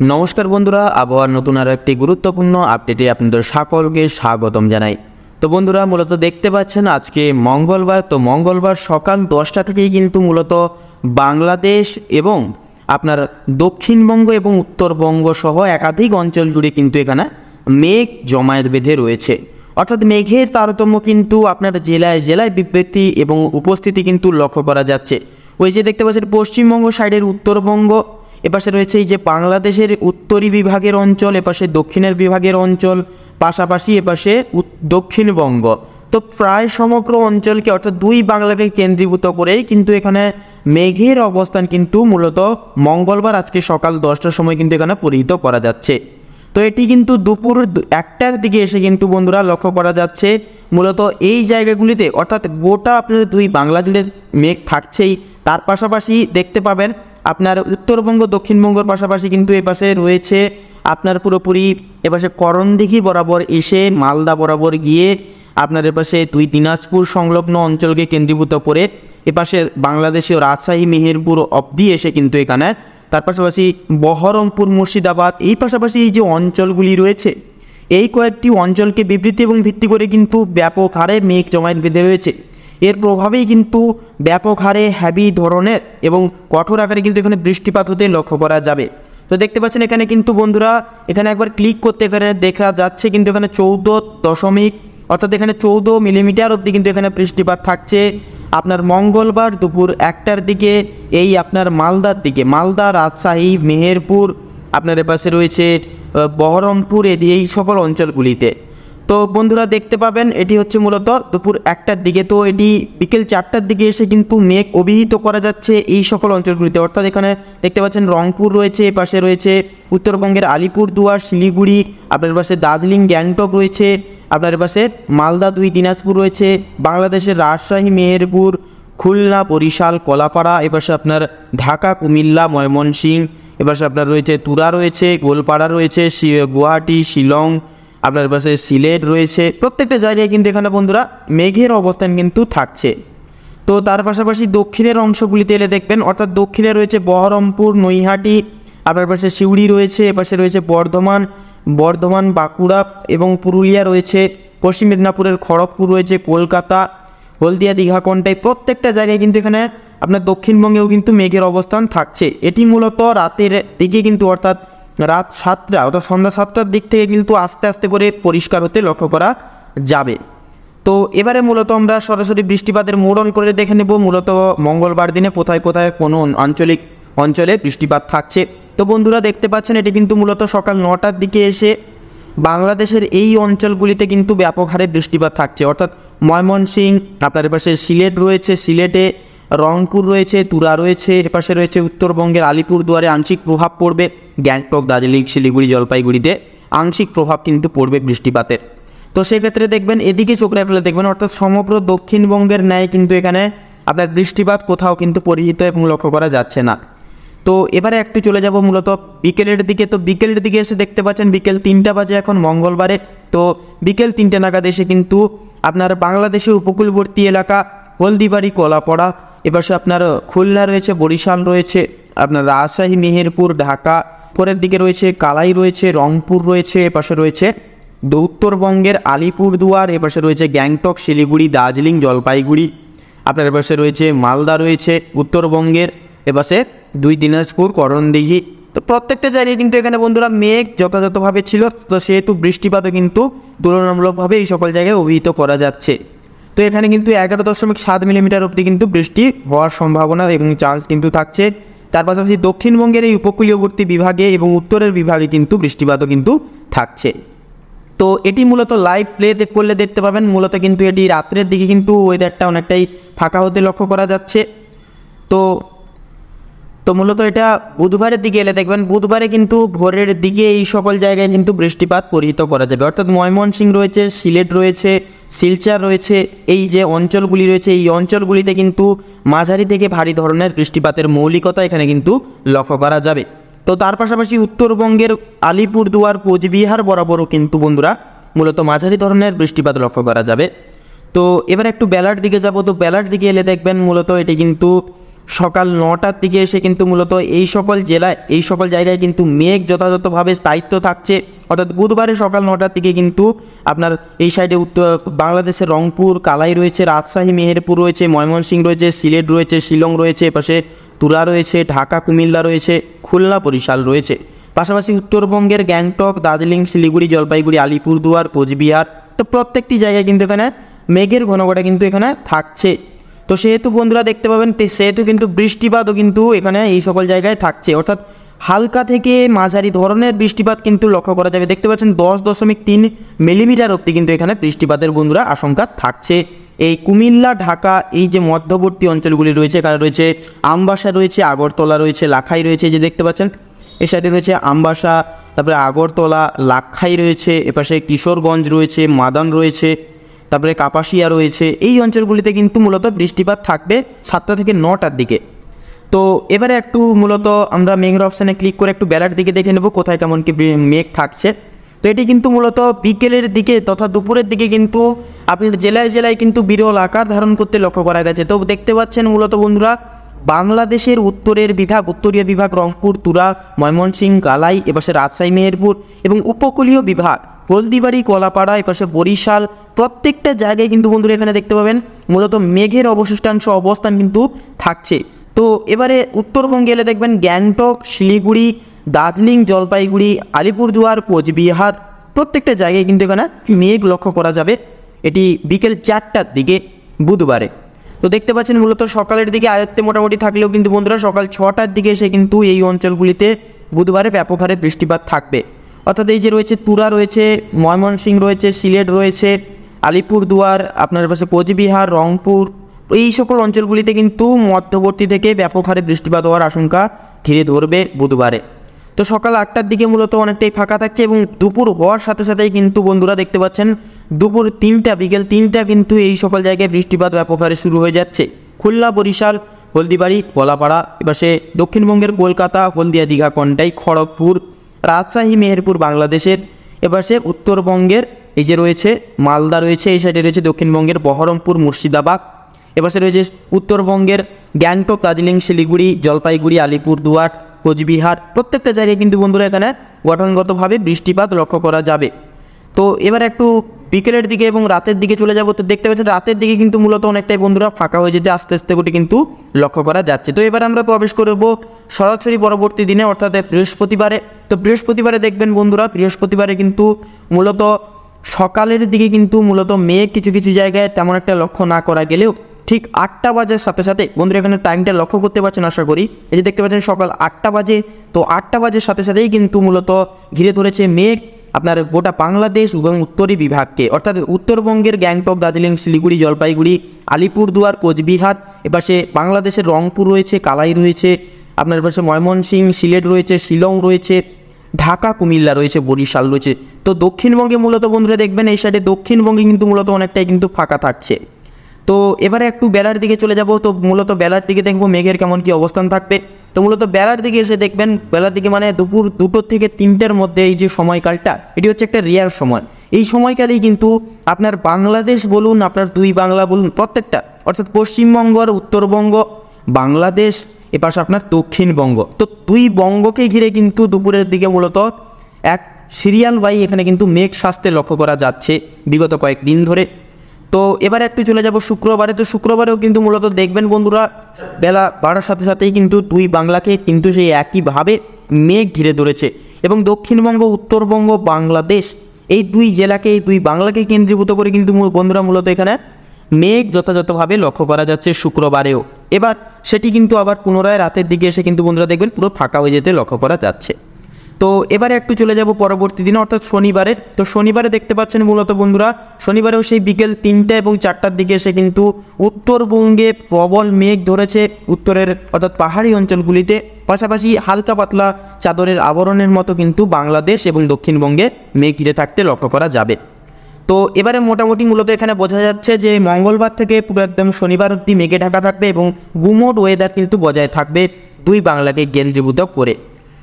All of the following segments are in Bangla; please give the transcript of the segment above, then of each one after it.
নমস্কার বন্ধুরা, আবহাওয়ার নতুন আরও একটি গুরুত্বপূর্ণ আপডেটে আপনাদের সকলকে স্বাগতম জানাই। তো বন্ধুরা, মূলত দেখতে পাচ্ছেন আজকে মঙ্গলবার। তো মঙ্গলবার সকাল 10টা থেকেই কিন্তু মূলত বাংলাদেশ এবং আপনার দক্ষিণবঙ্গ এবং উত্তরবঙ্গ সহ একাধিক অঞ্চল জুড়ে কিন্তু এখানে মেঘ জমায়েত বেঁধে রয়েছে। অর্থাৎ মেঘের তারতম্য কিন্তু আপনার জেলায় জেলায় বিবৃতি এবং উপস্থিতি কিন্তু লক্ষ্য করা যাচ্ছে। ওই যে দেখতে পাচ্ছেন পশ্চিমবঙ্গ সাইডের উত্তরবঙ্গ, এপাশে রয়েছে এই যে বাংলাদেশের উত্তরি বিভাগের অঞ্চল, এপাশে দক্ষিণের বিভাগের অঞ্চল, পাশাপাশি এপাশে দক্ষিণবঙ্গ। তো প্রায় সমগ্র অঞ্চলকে অর্থাৎ দুই বাংলাকে কেন্দ্রীভূত করেই কিন্তু এখানে মেঘের অবস্থান কিন্তু মূলত মঙ্গলবার আজকে সকাল 10টার সময় কিন্তু এখানে পরিহিত করা যাচ্ছে। তো এটি কিন্তু দুপুর 1টার দিকে এসে কিন্তু বন্ধুরা লক্ষ্য করা যাচ্ছে মূলত এই জায়গাগুলিতে, অর্থাৎ গোটা আপনার দুই বাংলা জুড়ে মেঘ থাকছেই। তার পাশাপাশি দেখতে পাবেন আপনার উত্তরবঙ্গ দক্ষিণবঙ্গের পাশাপাশি কিন্তু এপাশে রয়েছে আপনার পুরোপুরি এপাশে করণদিঘি বরাবর এসে মালদা বরাবর গিয়ে আপনার এপাশে দুই দিনাজপুর সংলগ্ন অঞ্চলকে কেন্দ্রীভূত করে এপাশে বাংলাদেশীয় রাজশাহী মেহেরপুর অবধি এসে কিন্তু এখানে তার পাশাপাশি বহরমপুর মুর্শিদাবাদ এই পাশাপাশি এই যে অঞ্চলগুলি রয়েছে এই কয়েকটি অঞ্চলকে বিবৃতি এবং ভিত্তি করে কিন্তু ব্যাপক হারে মেঘ জমায়েত বেঁধে রয়েছে। এর প্রভাবেই কিন্তু ব্যাপক হারে হ্যাভি ধরনের এবং কঠোর আকারে কিন্তু এখানে বৃষ্টিপাত হতে লক্ষ্য করা যাবে। তো দেখতে পাচ্ছেন এখানে কিন্তু বন্ধুরা এখানে একবার ক্লিক করতে এখানে দেখা যাচ্ছে কিন্তু এখানে 14 অর্থাৎ এখানে 14 মিলিমিটার অবধি কিন্তু এখানে বৃষ্টিপাত থাকছে আপনার মঙ্গলবার দুপুর 1টার দিকে। এই আপনার মালদার দিকে, মালদা, রাজশাহী, মেহেরপুর, আপনার এপাশে রয়েছে বহরমপুর, এই সকল অঞ্চলগুলিতে। তো বন্ধুরা দেখতে পাবেন এটি হচ্ছে মূলত দুপুর 1টার দিকে। তো এটি বিকেল 4টার দিকে এসে কিন্তু মেঘ অভিহিত করা যাচ্ছে এই সকল অঞ্চলগুলিতে। অর্থাৎ এখানে দেখতে পাচ্ছেন রংপুর রয়েছে, এপাশে রয়েছে উত্তরবঙ্গের আলিপুরদুয়ার, শিলিগুড়ি, আপনার পাশে দার্জিলিং, গ্যাংটক রয়েছে, আপনার পাশে মালদা, দুই দিনাজপুর রয়েছে, বাংলাদেশের রাজশাহী, মেহেরপুর, খুলনা, বরিশাল, কলাপাড়া, এপাশে আপনার ঢাকা, কুমিল্লা, ময়মনসিংহ, এপাশে আপনার রয়েছে তুরা রয়েছে, গোলপাড়া রয়েছে, গুয়াহাটি, শিলং, আপনার পাশে সিলেট রয়েছে। প্রত্যেকটা জায়গায় কিন্তু এখানে বন্ধুরা মেঘের অবস্থান কিন্তু থাকছে। তো তার পাশাপাশি দক্ষিণের অংশগুলিতে এলে দেখবেন, অর্থাৎ দক্ষিণে রয়েছে বহরমপুর, নৈহাটি, আপনার পাশে সিউড়ি রয়েছে, এপাশে রয়েছে বর্ধমান, বাঁকুড়া এবং পুরুলিয়া রয়েছে, পশ্চিম মেদিনীপুরের খড়গপুর রয়েছে, কলকাতা, হলদিয়া, দীঘা, কন্টাই, প্রত্যেকটা জায়গায় কিন্তু এখানে আপনার দক্ষিণবঙ্গেও কিন্তু মেঘের অবস্থান থাকছে। এটি মূলত রাতের দিকে কিন্তু অর্থাৎ রাত 7টা অর্থাৎ সন্ধ্যা 7টার দিক থেকে কিন্তু আস্তে আস্তে করে পরিষ্কার হতে লক্ষ্য করা যাবে। তো এবারে মূলত আমরা সরাসরি বৃষ্টিপাতের মোড়ন করে দেখে নেব মূলত মঙ্গলবার দিনে কোথায় কোথায় কোনো অঞ্চলে বৃষ্টিপাত থাকছে। তো বন্ধুরা দেখতে পাচ্ছেন এটি কিন্তু মূলত সকাল 9টার দিকে এসে বাংলাদেশের এই অঞ্চলগুলিতে কিন্তু ব্যাপক হারে বৃষ্টিপাত থাকছে। অর্থাৎ ময়মনসিংহ, আপনার পাশে সিলেট রয়েছে, সিলেটে রংপুর রয়েছে, তুরা রয়েছে, এপাশে রয়েছে উত্তরবঙ্গের আলিপুরদুয়ারে আংশিক প্রভাব পড়বে, গ্যাংটক, দার্জিলিং, শিলিগুড়ি, জলপাইগুড়িতে আংশিক প্রভাব কিন্তু পড়বে বৃষ্টিপাতের। তো সেক্ষেত্রে দেখবেন এদিকে চোখ রাখলে দেখবেন অর্থাৎ সমগ্র দক্ষিণবঙ্গের ন্যায় কিন্তু এখানে আপনার বৃষ্টিপাত কোথাও কিন্তু পরিহিত এবং লক্ষ্য করা যাচ্ছে না। তো এবারে একটু চলে যাব মূলত বিকেলের দিকে। তো বিকেলের দিকে এসে দেখতে পাচ্ছেন বিকেল 3টা বাজে এখন মঙ্গলবারে। তো বিকেল 3টে নাগাদ এসে কিন্তু আপনার বাংলাদেশের উপকূলবর্তী এলাকা হলদিবাড়ি, কলাপাড়া, এপাশে আপনার খুলনা রয়েছে, বরিশাল রয়েছে, আপনার রাজশাহী, মেহেরপুর, ঢাকা, পরের দিকে রয়েছে কালাই রয়েছে, রংপুর রয়েছে, এপাশে রয়েছে উত্তরবঙ্গের আলিপুরদুয়ার, এপাশে রয়েছে গ্যাংটক, শিলিগুড়ি, দার্জিলিং, জলপাইগুড়ি, আপনার এপাশে রয়েছে মালদা রয়েছে উত্তরবঙ্গের, এপাশে দুই দিনাজপুর, করণদিঘি। তো প্রত্যেকটা জায়গায় কিন্তু এখানে বন্ধুরা মেঘ যথাযথভাবে ছিল। তো সেহেতু বৃষ্টিপাতও কিন্তু তুলনামূলকভাবে এই সকল জায়গায় অভিহিত করা যাচ্ছে। তো এখানে কিন্তু 11.7 মিলিমিটার অবধি কিন্তু বৃষ্টি হওয়ার সম্ভাবনা এবং চান্স কিন্তু থাকছে। তার পাশাপাশি দক্ষিণবঙ্গের এই উপকূলীয়বর্তী বিভাগে এবং উত্তরের বিভাগে কিন্তু বৃষ্টিপাতও কিন্তু থাকছে। তো এটি মূলত লাইভ প্লে করলে দেখতে পাবেন মূলত কিন্তু এটি রাত্রের দিকে কিন্তু ওয়েদারটা অনেকটাই ফাঁকা হতে লক্ষ্য করা যাচ্ছে। তো মূলত এটা বুধবারের দিকে এলে দেখবেন বুধবারে কিন্তু ভোরের দিকে এই সকল জায়গায় কিন্তু বৃষ্টিপাত পরিহিত করা যাবে। অর্থাৎ ময়মনসিংহ রয়েছে, সিলেট রয়েছে, শিলচর রয়েছে, এই যে অঞ্চলগুলি রয়েছে এই অঞ্চলগুলিতে কিন্তু মাঝারি থেকে ভারী ধরনের বৃষ্টিপাতের মৌলিকতা এখানে কিন্তু লক্ষ্য করা যাবে। তো তার পাশাপাশি উত্তরবঙ্গের আলিপুরদুয়ার, কোচবিহার বরাবরও কিন্তু বন্ধুরা মূলত মাঝারি ধরনের বৃষ্টিপাত লক্ষ্য করা যাবে। তো এবার একটু বেলার দিকে যাব। তো বেলার দিকে এলে দেখবেন মূলত এটি কিন্তু সকাল 9টার দিকে এসে কিন্তু মূলত এই সকল জেলায় এই সকল জায়গায় কিন্তু মেঘ যথাযথভাবে স্থায়িত্ব থাকছে। অর্থাৎ বুধবারে সকাল 9টার দিকে কিন্তু আপনার এই সাইডে উত্তর বাংলাদেশের রংপুর, কালাই রয়েছে, রাজশাহী, মেহেরপুর রয়েছে, ময়মনসিংহ রয়েছে, সিলেট রয়েছে, শিলং রয়েছে, এপাশে তুরা রয়েছে, ঢাকা, কুমিল্লা রয়েছে, খুলনা, বরিশাল রয়েছে। পাশাপাশি উত্তরবঙ্গের গ্যাংটক, দার্জিলিং, শিলিগুড়ি, জলপাইগুড়ি, আলিপুরদুয়ার, কোচবিহার, তো প্রত্যেকটি জায়গায় কিন্তু এখানে মেঘের ঘনঘটা কিন্তু এখানে থাকছে। তো সেহেতু বন্ধুরা দেখতে পাবেন সেহেতু কিন্তু বৃষ্টিপাতও কিন্তু এখানে এই সকল জায়গায় থাকছে। অর্থাৎ হালকা থেকে মাঝারি ধরনের বৃষ্টিপাত কিন্তু লক্ষ্য করা যাবে। দেখতে পাচ্ছেন 10.3 মিলিমিটার অবধি কিন্তু এখানে বৃষ্টিপাতের বন্ধুরা আশঙ্কা থাকছে। এই কুমিল্লা, ঢাকা, এই যে মধ্যবর্তী অঞ্চলগুলি রয়েছে, এখানে রয়েছে আমবাসা রয়েছে, আগরতলা রয়েছে, লাখাই রয়েছে, যে দেখতে পাচ্ছেন এই সাইডে রয়েছে আমবাসা, তারপরে আগরতলা, লাখাই রয়েছে, এপাশে কিশোরগঞ্জ রয়েছে, মাদান রয়েছে, তারপরে কাপাসিয়া রয়েছে। এই অঞ্চলগুলিতে কিন্তু মূলত বৃষ্টিপাত থাকবে 7টা থেকে 9টার দিকে। তো এবারে একটু মূলত আমরা মেঘের অপশানে ক্লিক করে একটু বেলার দিকে দেখে নেব কোথায় কেমন কি মেঘ থাকছে। তো এটি কিন্তু মূলত বিকেলের দিকে তথা দুপুরের দিকে কিন্তু আপনার জেলায় জেলায় কিন্তু বিরল আকার ধারণ করতে লক্ষ্য করা গেছে। তো দেখতে পাচ্ছেন মূলত বন্ধুরা বাংলাদেশের উত্তরের বিভাগ, উত্তরীয় বিভাগ রংপুর, তুরা, ময়মনসিংহ, কালাই, এপাশে রাজশাহী, মেহেরপুর এবং উপকূলীয় বিভাগ হলদিবাড়ি, কলাপাড়া, এপাশে বরিশাল, প্রত্যেকটা জায়গায় কিন্তু বন্ধুরা এখানে দেখতে পাবেন মূলত মেঘের অবশিষ্টাংশ অবস্থান কিন্তু থাকছে। তো এবারে উত্তরবঙ্গে এলে দেখবেন গ্যাংটক, শিলিগুড়ি, দার্জিলিং, জলপাইগুড়ি, আলিপুরদুয়ার, কোচবিহার, প্রত্যেকটা জায়গায় কিন্তু এখানে মেঘ লক্ষ্য করা যাবে। এটি বিকেল 4টার দিকে বুধবারে। তো দেখতে পাচ্ছেন মূলত সকালের দিকে আয়ত্তে মোটামুটি থাকলেও কিন্তু বন্ধুরা সকাল 6টার দিকে এসে কিন্তু এই অঞ্চলগুলিতে বুধবারে ব্যাপক হারে বৃষ্টিপাত থাকবে। অর্থাৎ এই যে রয়েছে তুরা রয়েছে, ময়মনসিংহ রয়েছে, সিলেট রয়েছে, আলিপুরদুয়ার, আপনার পাশে কোচবিহার, রংপুর, এই সকল অঞ্চলগুলিতে কিন্তু মধ্যবর্তী থেকে ব্যাপক হারে বৃষ্টিপাত হওয়ার আশঙ্কা ঘিরে ধরবে বুধবারে। তো সকাল 8টার দিকে মূলত অনেকটাই ফাঁকা থাকছে এবং দুপুর হওয়ার সাথে সাথেই কিন্তু বন্ধুরা দেখতে পাচ্ছেন দুপুর 3টা, বিকেল 3টা কিন্তু এই সকল জায়গায় বৃষ্টিপাত ব্যাপক হারে শুরু হয়ে যাচ্ছে। খুলনা, বরিশাল, হলদিবাড়ি, কলাপাড়া, এপাশে দক্ষিণবঙ্গের কলকাতা, হলদিয়া, দীঘা, কন্টাই, খড়গপুর, রাজশাহী, মেহেরপুর বাংলাদেশের, এপাশে উত্তরবঙ্গের এই যে রয়েছে মালদা রয়েছে, এই সাইডে রয়েছে দক্ষিণবঙ্গের বহরমপুর, মুর্শিদাবাদ, এপাশে রয়েছে উত্তরবঙ্গের গ্যাংটক, দার্জিলিং, শিলিগুড়ি, জলপাইগুড়ি, আলিপুরদুয়ার, কোচবিহার, প্রত্যেকটা জায়গায় কিন্তু বন্ধুরা এখানে গঠনগতভাবে বৃষ্টিপাত লক্ষ্য করা যাবে। তো এবার একটু বিকেলের দিকে এবং রাতের দিকে চলে যাব। তো দেখতে পাচ্ছেন রাতের দিকে কিন্তু মূলত অনেকটাই বন্ধুরা ফাঁকা হয়ে যেতে আস্তে আস্তে করে কিন্তু লক্ষ্য করা যাচ্ছে। তো এবার আমরা প্রবেশ করব সরাসরি পরবর্তী দিনে অর্থাৎ বৃহস্পতিবারে। তো বৃহস্পতিবারে দেখবেন বন্ধুরা বৃহস্পতিবারে কিন্তু মূলত সকালের দিকে কিন্তু মূলত মেঘ কিছু কিছু জায়গায় তেমন একটা লক্ষ্য না করা গেলেও ঠিক 8টা বাজার সাথে সাথে বন্ধুরা এখানে টাইমটা লক্ষ্য করতে পারছেন আশা করি। এই যে দেখতে পাচ্ছেন সকাল 8টা বাজে। তো 8টা বাজের সাথে সাথেই কিন্তু মূলত ঘিরে ধরেছে মেঘ আপনার গোটা বাংলাদেশ এবং উত্তরী বিভাগকে, অর্থাৎ উত্তরবঙ্গের গ্যাংটক, দার্জিলিং, শিলিগুড়ি, জলপাইগুড়ি, আলিপুরদুয়ার, কোচবিহার, এপাশে বাংলাদেশের রংপুর রয়েছে, কালাই রয়েছে, আপনার পাশে ময়মনসিংহ, সিলেট রয়েছে, শিলং রয়েছে, ঢাকা, কুমিল্লা রয়েছে, বরিশাল রয়েছে। তো দক্ষিণবঙ্গে মূলত বন্ধুরা দেখবেন এই সাইডে দক্ষিণবঙ্গে কিন্তু মূলত অনেকটাই কিন্তু ফাঁকা থাকছে। তো এবারে একটু বেলার দিকে চলে যাব। তো মূলত বেলার দিকে দেখবো মেঘের কেমন কি অবস্থান থাকবে। তো মূলত বেলার দিকে এসে দেখবেন বেলার দিকে মানে দুপুর 2টো থেকে 3টের মধ্যে এই যে সময়কালটা এটি হচ্ছে একটা রেয়ার সময়। এই সময়কালেই কিন্তু আপনার বাংলাদেশ বলুন, আপনার দুই বাংলা বলুন, প্রত্যেকটা অর্থাৎ পশ্চিমবঙ্গ আর উত্তরবঙ্গ, বাংলাদেশ, এপাশে আপনার দক্ষিণবঙ্গ, তো দুই বঙ্গকে ঘিরে কিন্তু দুপুরের দিকে মূলত এক সিরিয়াল বাই এখানে কিন্তু মেঘ স্বাস্থ্যে লক্ষ্য করা যাচ্ছে বিগত কয়েকদিন ধরে। তো এবারে একটু চলে যাব শুক্রবারে। তো শুক্রবারেও কিন্তু মূলত দেখবেন বন্ধুরা বেলা বাড়ার সাথে সাথেই কিন্তু দুই বাংলাকে কিন্তু সেই একইভাবে মেঘ ঘিরে ধরেছে এবং দক্ষিণবঙ্গ, উত্তরবঙ্গ, বাংলাদেশ এই দুই জেলাকে, এই দুই বাংলাকে কেন্দ্রীভূত করে কিন্তু বন্ধুরা মূলত এখানে মেঘ যথাযথভাবে লক্ষ্য করা যাচ্ছে শুক্রবারেও। এবার সেটি কিন্তু আবার পুনরায় রাতের দিকে এসে কিন্তু বন্ধুরা দেখবেন পুরো ফাঁকা হয়ে যেতে লক্ষ্য করা যাচ্ছে। তো এবারে একটু চলে যাব পরবর্তী দিনে অর্থাৎ শনিবারে। তো শনিবারে দেখতে পাচ্ছেন মূলত বন্ধুরা শনিবারেও সেই বিকেল 3টা এবং 4টার দিকে এসে কিন্তু উত্তরবঙ্গে প্রবল মেঘ ধরেছে উত্তরের অর্থাৎ পাহাড়ি অঞ্চলগুলিতে, পাশাপাশি হালকা পাতলা চাদরের আবরণের মতো কিন্তু বাংলাদেশ এবং দক্ষিণবঙ্গে মেঘ ঘিরে থাকতে লক্ষ্য করা যাবে। তো এবারে মোটামুটি মূলত এখানে বোঝা যাচ্ছে যে মঙ্গলবার থেকে পুরো একদম শনিবার অবধি মেঘে ঢাকা থাকবে এবং গুমোট ওয়েদার কিন্তু বজায় থাকবে দুই বাংলাকে কেন্দ্রীভূত করে।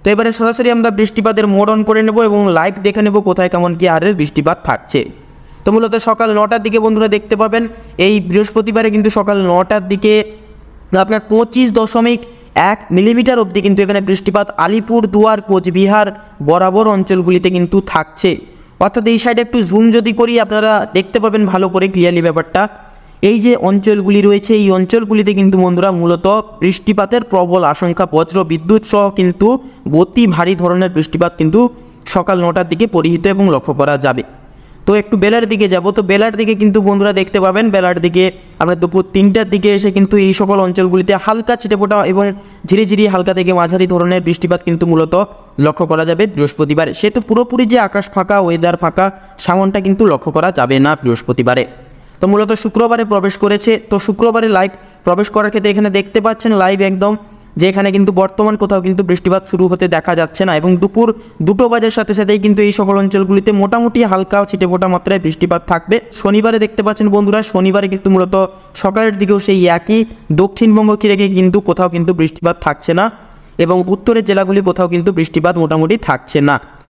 তো এবারে সরাসরি আমরা বৃষ্টিপাতের মোড অন করে নেব এবং লাইভ দেখে নেব কোথায় কেমন কি হারের বৃষ্টিপাত থাকছে। তো মূলত সকাল 9টার দিকে বন্ধুরা দেখতে পাবেন এই বৃহস্পতিবারে কিন্তু সকাল 9টার দিকে আপনার 25.1 মিলিমিটার অবধি কিন্তু এখানে বৃষ্টিপাত আলিপুরদুয়ার কোচবিহার বরাবর অঞ্চলগুলিতে কিন্তু থাকছে। অর্থাৎ এই সাইডে একটু জুম যদি করি আপনারা দেখতে পাবেন ভালো করে ক্লিয়ারলি ব্যাপারটা। এই যে অঞ্চলগুলি রয়েছে এই অঞ্চলগুলিতে কিন্তু বন্ধুরা মূলত বৃষ্টিপাতের প্রবল আশঙ্কা, বজ্র বিদ্যুৎ সহ কিন্তু অতি ভারী ধরনের বৃষ্টিপাত কিন্তু সকাল 9টার দিকে পরিহিত এবং লক্ষ্য করা যাবে। তো একটু বেলার দিকে যাব, তো বেলার দিকে কিন্তু বন্ধুরা দেখতে পাবেন বেলার দিকে আমরা দুপুর 3টার দিকে এসে কিন্তু এই সকল অঞ্চলগুলিতে হালকা ছিটেফোঁটা এবং ঝিরিঝিরি হালকা থেকে মাঝারি ধরনের বৃষ্টিপাত কিন্তু মূলত লক্ষ্য করা যাবে বৃহস্পতিবারে। সে তো পুরোপুরি যে আকাশ ফাঁকা, ওয়েদার ফাঁকা, সামনটা কিন্তু লক্ষ্য করা যাবে না বৃহস্পতিবারে। তো মূলত শুক্রবারে প্রবেশ করেছে। তো শুক্রবারে লাইভ প্রবেশ করার ক্ষেত্রে এখানে দেখতে পাচ্ছেন লাইভ একদম যে এখানে কিন্তু বর্তমান কোথাও কিন্তু বৃষ্টিপাত শুরু হতে দেখা যাচ্ছে না, এবং দুপুর 2টো বাজার সাথে সাথেই কিন্তু এই সকল অঞ্চলগুলিতে মোটামুটি হালকা ছিটেফোঁটা মাত্রায় বৃষ্টিপাত থাকবে। শনিবারে দেখতে পাচ্ছেন বন্ধুরা, শনিবারে কিন্তু মূলত সকালের দিকেও সেই একই দক্ষিণবঙ্গকে রেখে কিন্তু কোথাও কিন্তু বৃষ্টিপাত থাকছে না, এবং উত্তরের জেলাগুলি কোথাও কিন্তু বৃষ্টিপাত মোটামুটি থাকছে না।